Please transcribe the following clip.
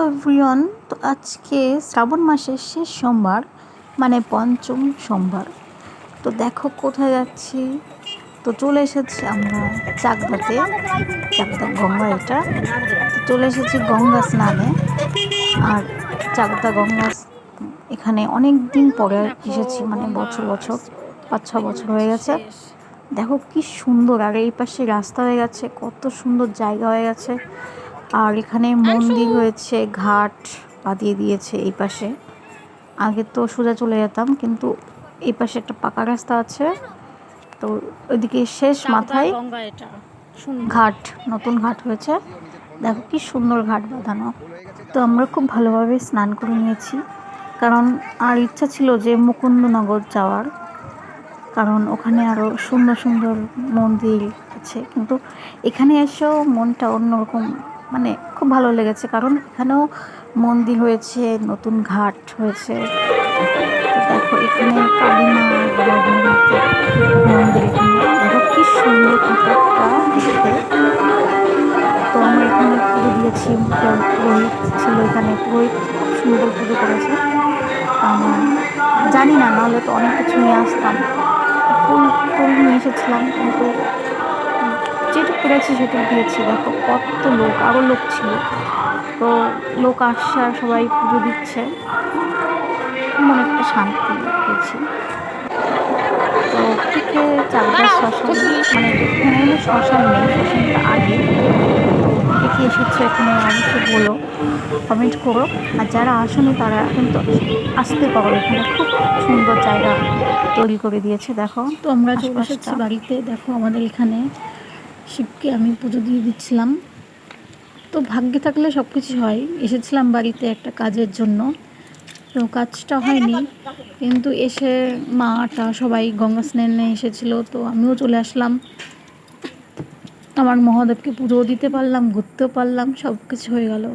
Everyone, তো আজকে শ্রাবণ মাসের শেষ সোমবার, মানে পঞ্চম সোমবার। তো দেখো কোথায় যাচ্ছি। তো চলে এসেছি আমরা চাকদাতে, চাকদা গঙ্গা এটা। তো চলে এসেছি গঙ্গা স্নানে। আর চাকদা গঙ্গা এখানে অনেক দিন পরে এসেছি, মানে বছর 5-6 বছর হয়ে গেছে। দেখো কি সুন্দর, আর এই পাশে রাস্তা হয়ে গেছে, কত সুন্দর জায়গা হয়ে গেছে। আর এখানে মন্দির হয়েছে, ঘাট বাঁধিয়ে দিয়েছে এই পাশে। আগে তো সোজা চলে যেতাম, কিন্তু এই পাশে একটা পাকা রাস্তা আছে। তো ওইদিকে শেষ মাথায় ঘাট, নতুন ঘাট হয়েছে। দেখো কি সুন্দর ঘাট বাঁধানো। তো আমরা খুব ভালোভাবে স্নান করে নিয়েছি, কারণ আর ইচ্ছা ছিল যে মুকুন্দনগর যাওয়ার, কারণ ওখানে আরও সুন্দর সুন্দর মন্দির আছে। কিন্তু এখানে এসেও মনটা অন্যরকম, মানে খুব ভালো লেগেছে, কারণ এখানেও মন্দির হয়েছে, নতুন ঘাট হয়েছে। তো দেখো এখানে কালীমা রঘুনাথের মন্দির, এখানে দেখো কি সুন্দর ঠাকুরটা দেখতে। তো আমরা এখানে পুজো দিয়েছি, পুরোহিত ছিল এখানে, পুরোহিত খুব সুন্দর পুজো করেছে। আমার জানি না, নাহলে তো অনেক কিছু নিয়ে আসতাম, ফুল ফুল নিয়ে এসেছিলাম, কিন্তু যেটুকু পেরেছি সেটুকু দিয়েছি। দেখো কত লোক, আরও লোক ছিল। তো লোক আসছে আর সবাই পুজো দিচ্ছে, মনে একটা শান্তি পেয়েছি। তো থেকে চাকদা শ্মশান, মানে এখানে কোনো শ্মশান নেই, শ্মশানটা আগে। তো কে কে এসেছে এখানে অবশ্যই বলো, কমেন্ট করো। আর যারা আসেনি তারা কিন্তু আসতে পারো, এখানে খুব সুন্দর জায়গা তৈরি করে দিয়েছে। দেখো, তো আমরা চলে এসেছি বাড়িতে। দেখো আমাদের এখানে শিবকে আমি পুজো দিয়ে দিচ্ছিলাম। তো ভাগ্যে থাকলে সব কিছু হয়। এসেছিলাম বাড়িতে একটা কাজের জন্য, তো কাজটা হয়নি, কিন্তু এসে মাটা সবাই গঙ্গা স্নানে এসেছিলো, তো আমিও চলে আসলাম। আমার মহাদেবকে পুজোও দিতে পারলাম, ঘুরতেও পারলাম, সব কিছু হয়ে গেল।